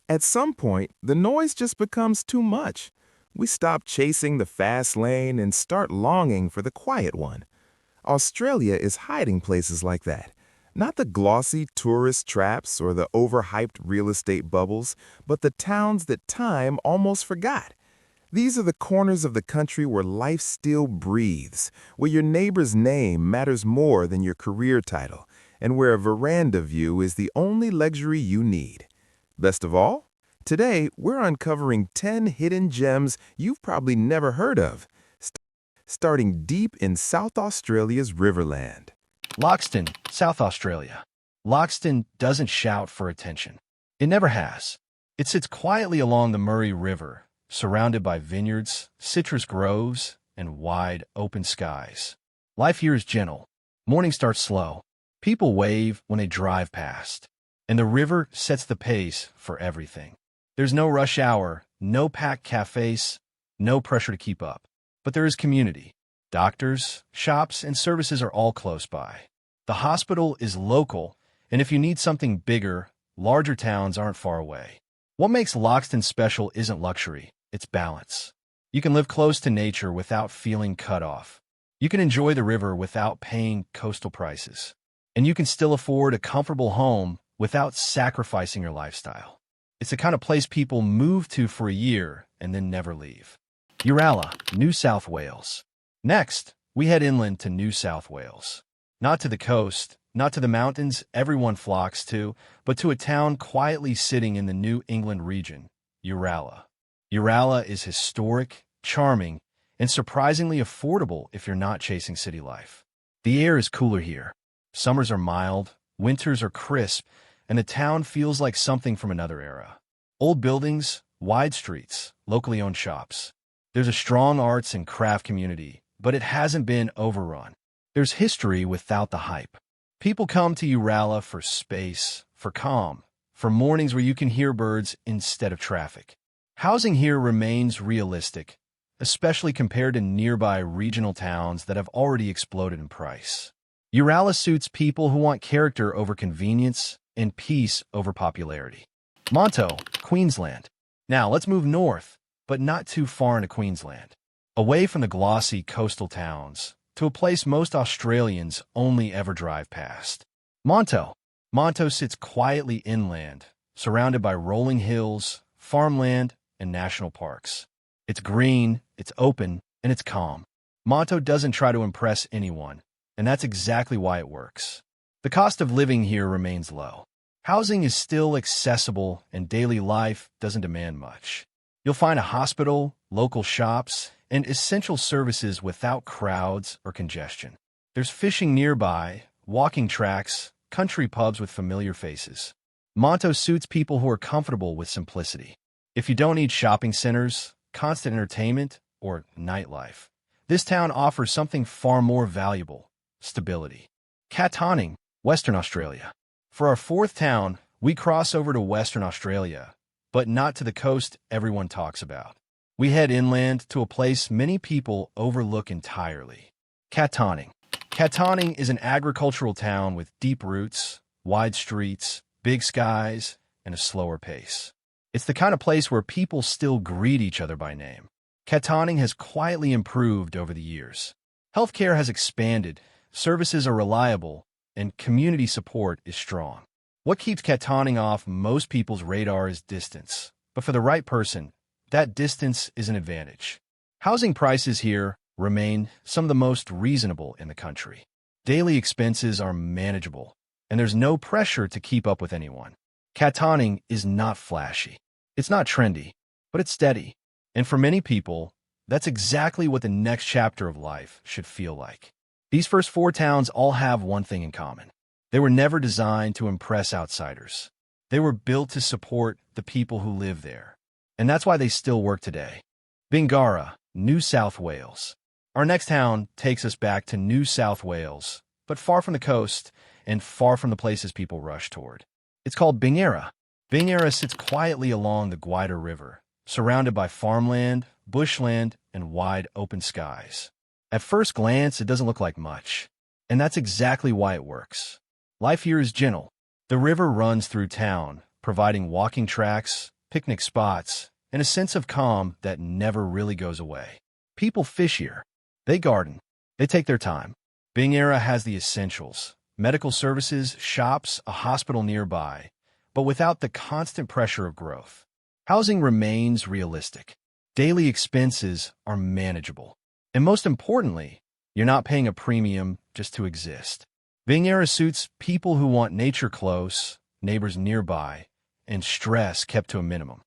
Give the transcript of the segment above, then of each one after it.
At some point, the noise just becomes too much. We stop chasing the fast lane and start longing for the quiet one. Australia is hiding places like that. Not the glossy tourist traps or the overhyped real estate bubbles, but the towns that time almost forgot. These are the corners of the country where life still breathes, where your neighbor's name matters more than your career title, and where a veranda view is the only luxury you need. Best of all, today we're uncovering 10 hidden gems you've probably never heard of, starting deep in South Australia's Riverland. Loxton, South Australia. Loxton doesn't shout for attention. It never has. It sits quietly along the Murray River, surrounded by vineyards, citrus groves, and wide, open skies. Life here is gentle. Morning starts slow. People wave when they drive past. And the river sets the pace for everything. There's no rush hour, no packed cafes, no pressure to keep up. But there is community. Doctors, shops, and services are all close by. The hospital is local, and if you need something bigger, larger towns aren't far away. What makes Loxton special isn't luxury, it's balance. You can live close to nature without feeling cut off. You can enjoy the river without paying coastal prices. And you can still afford a comfortable home without sacrificing your lifestyle. It's the kind of place people move to for a year and then never leave. Uralla, New South Wales. Next, we head inland to New South Wales. Not to the coast, not to the mountains everyone flocks to, but to a town quietly sitting in the New England region, Uralla. Uralla is historic, charming, and surprisingly affordable if you're not chasing city life. The air is cooler here. Summers are mild, winters are crisp, and the town feels like something from another era. Old buildings, wide streets, locally owned shops. There's a strong arts and craft community, but it hasn't been overrun. There's history without the hype. People come to Uralla for space, for calm, for mornings where you can hear birds instead of traffic. Housing here remains realistic, especially compared to nearby regional towns that have already exploded in price. Uralla suits people who want character over convenience and peace over popularity. Monto, Queensland. Now let's move north, but not too far into Queensland. Away from the glossy coastal towns, to a place most Australians only ever drive past. Monto. Monto sits quietly inland, surrounded by rolling hills, farmland, and national parks. It's green, it's open, and it's calm. Monto doesn't try to impress anyone, and that's exactly why it works. The cost of living here remains low. Housing is still accessible, and daily life doesn't demand much. You'll find a hospital, local shops, and essential services without crowds or congestion. There's fishing nearby, walking tracks, country pubs with familiar faces. Monto suits people who are comfortable with simplicity. If you don't need shopping centers, constant entertainment, or nightlife, this town offers something far more valuable: stability. Katanning, Western Australia. For our fourth town, we cross over to Western Australia, but not to the coast everyone talks about. We head inland to a place many people overlook entirely: Katanning. Katanning is an agricultural town with deep roots, wide streets, big skies, and a slower pace. It's the kind of place where people still greet each other by name. Katanning has quietly improved over the years. Healthcare has expanded, services are reliable, and community support is strong. What keeps Katanning off most people's radar is distance, but for the right person, that distance is an advantage. Housing prices here remain some of the most reasonable in the country. Daily expenses are manageable, and there's no pressure to keep up with anyone. Katanning is not flashy. It's not trendy, but it's steady. And for many people, that's exactly what the next chapter of life should feel like. These first four towns all have one thing in common. They were never designed to impress outsiders. They were built to support the people who live there. And that's why they still work today. Bingara, New South Wales. Our next town takes us back to New South Wales, but far from the coast and far from the places people rush toward. It's called Bingara. Bingara sits quietly along the Gwydir River, surrounded by farmland, bushland, and wide open skies. At first glance, it doesn't look like much, and that's exactly why it works. Life here is gentle. The river runs through town, providing walking tracks, picnic spots, and a sense of calm that never really goes away. People fish here. They garden. They take their time. Bingara has the essentials: medical services, shops, a hospital nearby, but without the constant pressure of growth. Housing remains realistic. Daily expenses are manageable. And most importantly, you're not paying a premium just to exist. Bingara suits people who want nature close, neighbors nearby, and stress kept to a minimum.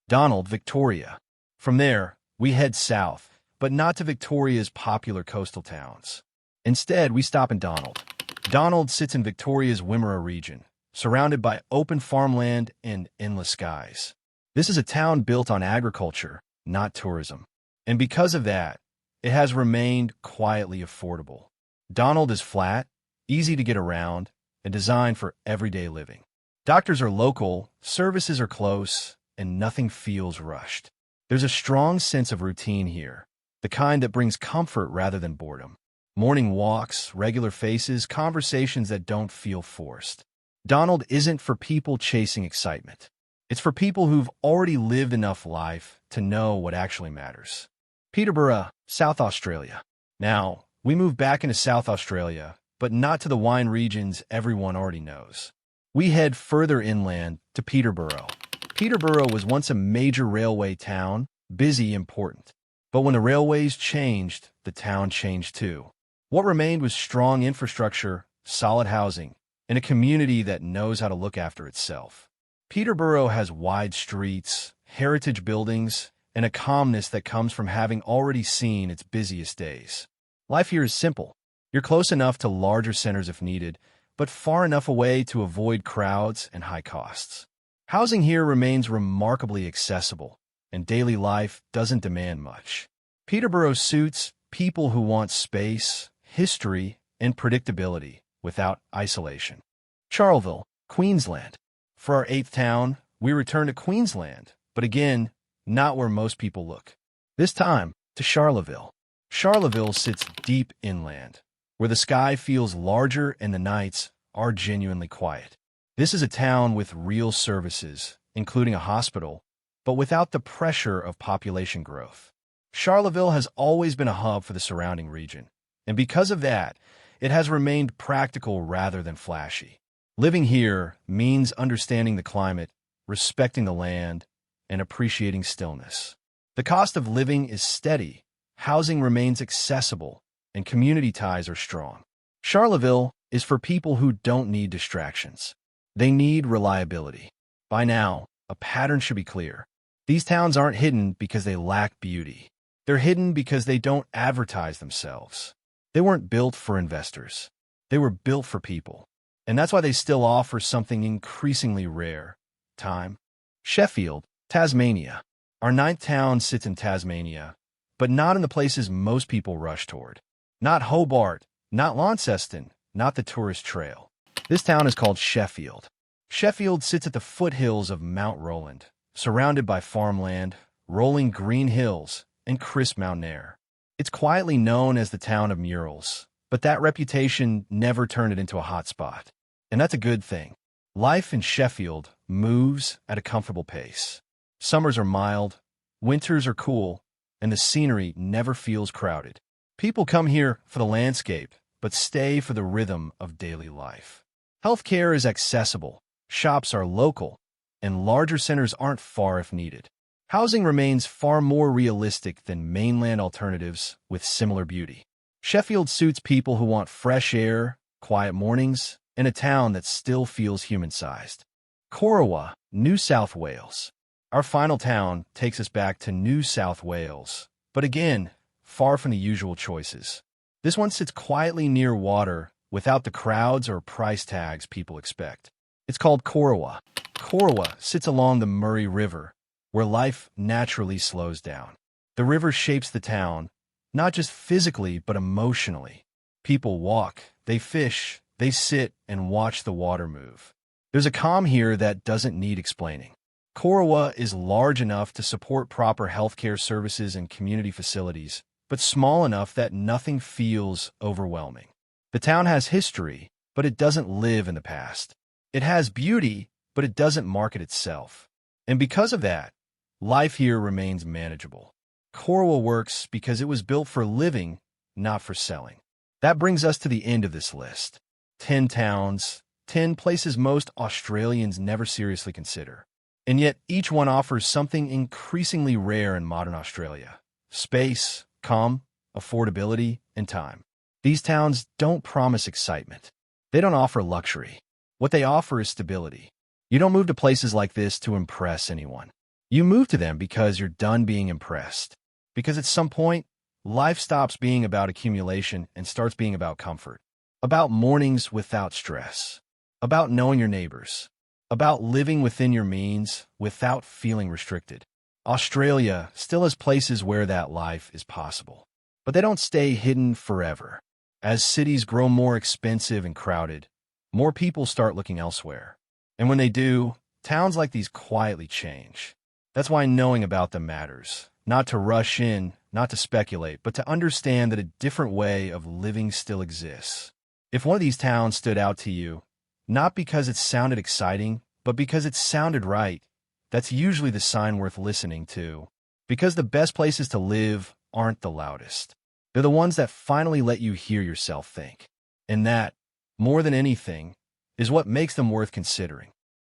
Donald, Victoria. From there, we head south, but not to Victoria's popular coastal towns. Instead, we stop in Donald. Donald sits in Victoria's Wimmera region, surrounded by open farmland and endless skies. This is a town built on agriculture, not tourism. And because of that, it has remained quietly affordable. Donald is flat, easy to get around, and designed for everyday living. Doctors are local, services are close, and nothing feels rushed. There's a strong sense of routine here, the kind that brings comfort rather than boredom. Morning walks, regular faces, conversations that don't feel forced. Donald isn't for people chasing excitement. It's for people who've already lived enough life to know what actually matters. Peterborough, South Australia. Now, we move back into South Australia, but not to the wine regions everyone already knows. We head further inland to Peterborough. Peterborough was once a major railway town, busy, important. But when the railways changed, the town changed too. What remained was strong infrastructure, solid housing, and a community that knows how to look after itself. Peterborough has wide streets, heritage buildings, and a calmness that comes from having already seen its busiest days. Life here is simple. You're close enough to larger centers if needed, but far enough away to avoid crowds and high costs. Housing here remains remarkably accessible, and daily life doesn't demand much. Peterborough suits people who want space, history, and predictability without isolation. Charleville, Queensland. For our 8th town, we return to Queensland, but again, not where most people look. This time, to Charleville. Charleville sits deep inland, where the sky feels larger and the nights are genuinely quiet. This is a town with real services, including a hospital, but without the pressure of population growth. Charleville has always been a hub for the surrounding region, and because of that, it has remained practical rather than flashy. Living here means understanding the climate, respecting the land, and appreciating stillness. The cost of living is steady, housing remains accessible, and community ties are strong. Charleville is for people who don't need distractions. They need reliability. By now, a pattern should be clear. These towns aren't hidden because they lack beauty. They're hidden because they don't advertise themselves. They weren't built for investors. They were built for people. And that's why they still offer something increasingly rare: time. Sheffield, Tasmania. Our 9th town sits in Tasmania, but not in the places most people rush toward. Not Hobart, not Launceston, not the tourist trail. This town is called Sheffield. Sheffield sits at the foothills of Mount Roland, surrounded by farmland, rolling green hills, and crisp mountain air. It's quietly known as the town of murals, but that reputation never turned it into a hot spot. And that's a good thing. Life in Sheffield moves at a comfortable pace. Summers are mild, winters are cool, and the scenery never feels crowded. People come here for the landscape, but stay for the rhythm of daily life. Healthcare is accessible, shops are local, and larger centers aren't far if needed. Housing remains far more realistic than mainland alternatives with similar beauty. Sheffield suits people who want fresh air, quiet mornings, and a town that still feels human-sized. Corowa, New South Wales. Our final town takes us back to New South Wales, but again, far from the usual choices. This one sits quietly near water without the crowds or price tags people expect. It's called Corowa. Corowa sits along the Murray River, where life naturally slows down. The river shapes the town, not just physically but emotionally. People walk, they fish, they sit and watch the water move. There's a calm here that doesn't need explaining. Corowa is large enough to support proper healthcare services and community facilities, but small enough that nothing feels overwhelming. The town has history, but it doesn't live in the past. It has beauty, but it doesn't market itself. And because of that, life here remains manageable. Corowa works because it was built for living, not for selling. That brings us to the end of this list. 10 towns, 10 places most Australians never seriously consider. And yet each one offers something increasingly rare in modern Australia: space, calm, affordability, and time. These towns don't promise excitement. They don't offer luxury. What they offer is stability. You don't move to places like this to impress anyone. You move to them because you're done being impressed. Because at some point, life stops being about accumulation and starts being about comfort. About mornings without stress. About knowing your neighbors. About living within your means without feeling restricted. Australia still has places where that life is possible. But they don't stay hidden forever. As cities grow more expensive and crowded, more people start looking elsewhere. And when they do, towns like these quietly change. That's why knowing about them matters. Not to rush in, not to speculate, but to understand that a different way of living still exists. If one of these towns stood out to you, not because it sounded exciting, but because it sounded right, that's usually the sign worth listening to. Because the best places to live aren't the loudest. They're the ones that finally let you hear yourself think. And that, more than anything, is what makes them worth considering.